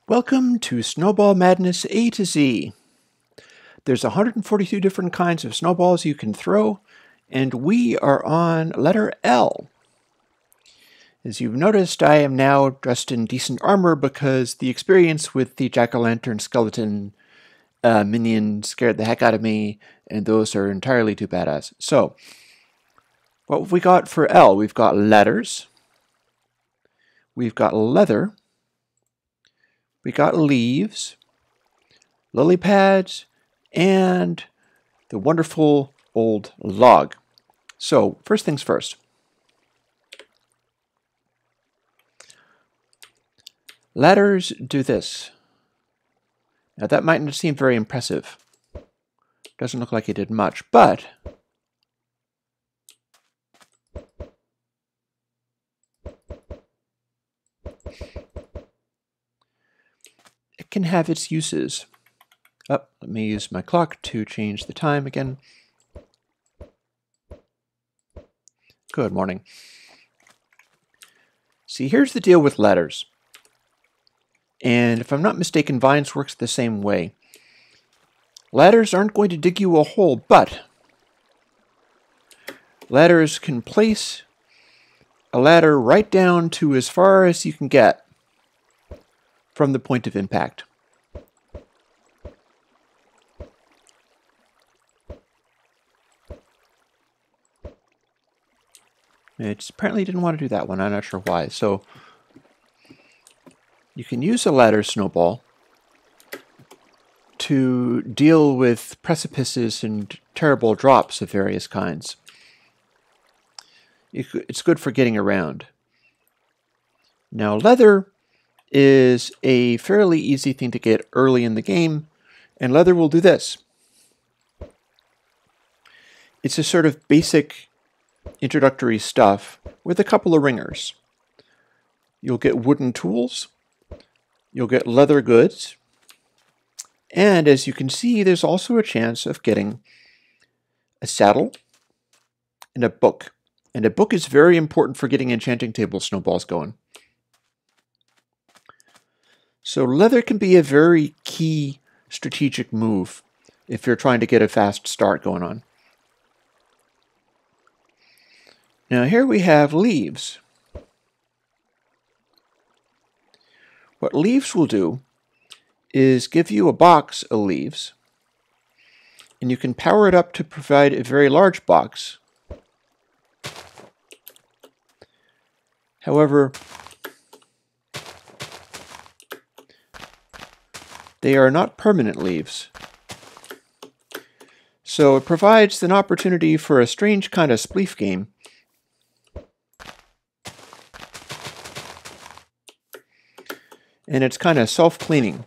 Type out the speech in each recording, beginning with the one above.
Welcome to Snowball Madness A to Z. There's 142 different kinds of snowballs you can throw, and we are on letter L. As you've noticed, I am now dressed in decent armor because the experience with the jack-o'-lantern skeleton minion scared the heck out of me, and those are entirely too badass. So, what have we got for L? We've got letters, we've got leather, we got leaves, lily pads, and the wonderful old log. So, first things first. Letters do this. Now that might not seem very impressive. Doesn't look like it did much, but it can have its uses. Oh, let me use my clock to change the time again. Good morning. See, here's the deal with letters. And if I'm not mistaken, Vines works the same way. Ladders aren't going to dig you a hole, but ladders can place a ladder right down to as far as you can get from the point of impact. It apparently didn't want to do that one. I'm not sure why. So you can use a ladder snowball to deal with precipices and terrible drops of various kinds. It's good for getting around. Now, leather is a fairly easy thing to get early in the game, and leather will do this. It's a sort of basic introductory stuff with a couple of ringers. You'll get wooden tools, you'll get leather goods, and as you can see, there's also a chance of getting a saddle and a book. And a book is very important for getting enchanting table snowballs going. So leather can be a very key strategic move if you're trying to get a fast start going on. Now here we have leaves. What leaves will do is give you a box of leaves, and you can power it up to provide a very large box. However, they are not permanent leaves. So it provides an opportunity for a strange kind of spleef game. And it's kind of self-cleaning.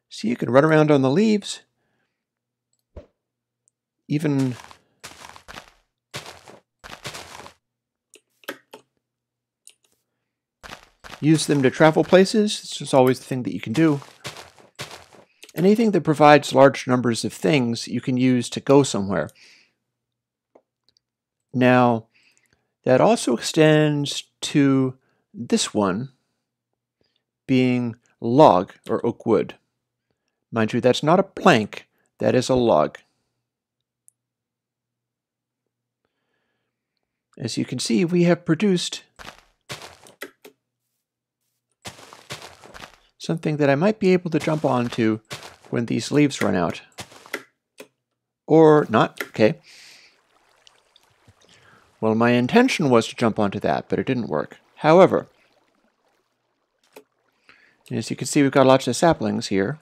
So you can run around on the leaves, even use them to travel places. This is always the thing that you can do. Anything that provides large numbers of things you can use to go somewhere. Now, that also extends to this one being log or oak wood. Mind you, that's not a plank, that is a log. As you can see, we have produced something that I might be able to jump onto when these leaves run out. Or not, okay. Well, my intention was to jump onto that, but it didn't work. However, as you can see, we've got lots of saplings here.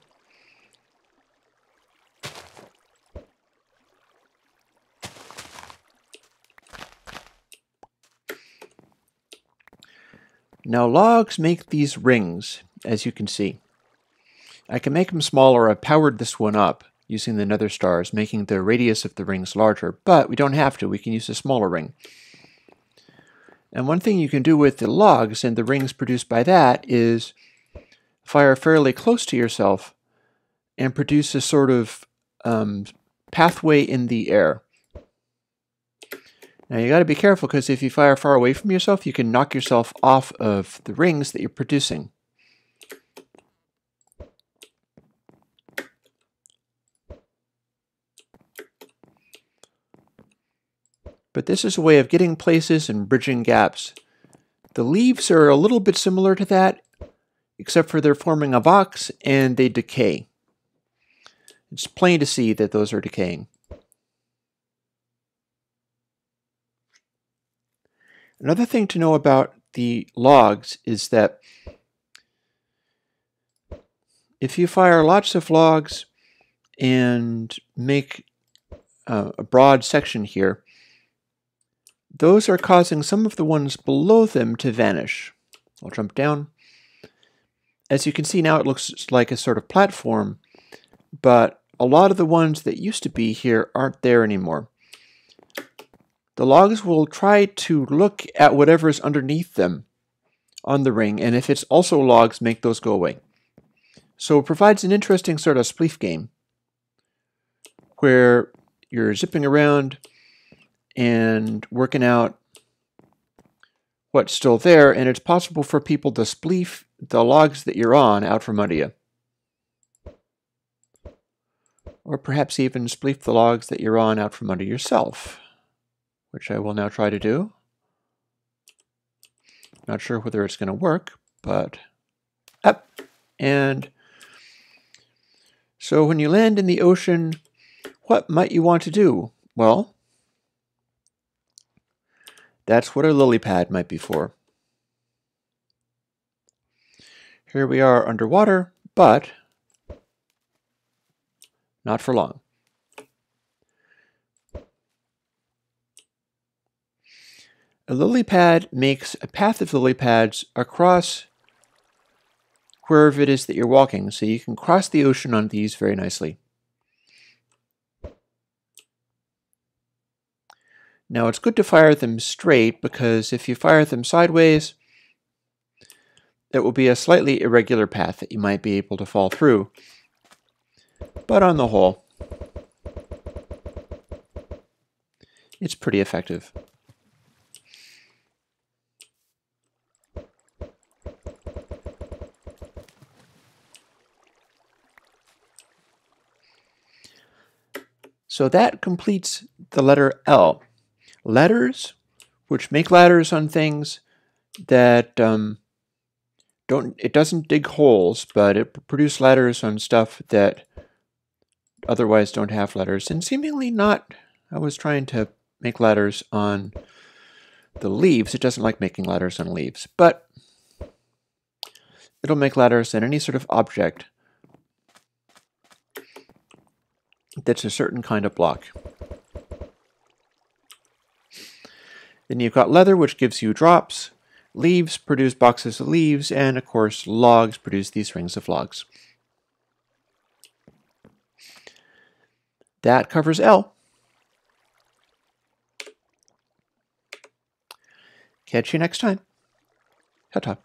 Now, logs make these rings, as you can see. I can make them smaller. I've powered this one up using the nether stars, making the radius of the rings larger, but we don't have to. We can use a smaller ring. And one thing you can do with the logs and the rings produced by that is fire fairly close to yourself and produce a sort of pathway in the air. Now you got to be careful, because if you fire far away from yourself, you can knock yourself off of the rings that you're producing. But this is a way of getting places and bridging gaps. The leaves are a little bit similar to that, except for they're forming a box and they decay. It's plain to see that those are decaying. Another thing to know about the logs is that if you fire lots of logs and make a broad section here, those are causing some of the ones below them to vanish. I'll jump down. As you can see now, it looks like a sort of platform, but a lot of the ones that used to be here aren't there anymore. The logs will try to look at whatever's underneath them on the ring, and if it's also logs, make those go away. So it provides an interesting sort of spleef game where you're zipping around and working out what's still there, and it's possible for people to spleef the logs that you're on out from under you. Or perhaps even spleef the logs that you're on out from under yourself, which I will now try to do. Not sure whether it's going to work, but up. And so when you land in the ocean, what might you want to do? Well, that's what a lily pad might be for. Here we are underwater, but not for long. A lily pad makes a path of lily pads across wherever it is that you're walking, so you can cross the ocean on these very nicely. Now it's good to fire them straight, because if you fire them sideways, it will be a slightly irregular path that you might be able to fall through. But on the whole, it's pretty effective. So that completes the letter L. Letters, which make ladders on things that it doesn't dig holes, but it produces ladders on stuff that otherwise don't have ladders. And seemingly not, I was trying to make ladders on the leaves. It doesn't like making ladders on leaves, but it'll make ladders on any sort of object that's a certain kind of block. Then you've got leather, which gives you drops. Leaves produce boxes of leaves, and of course logs produce these rings of logs. That covers L. Catch you next time. Ta-ta.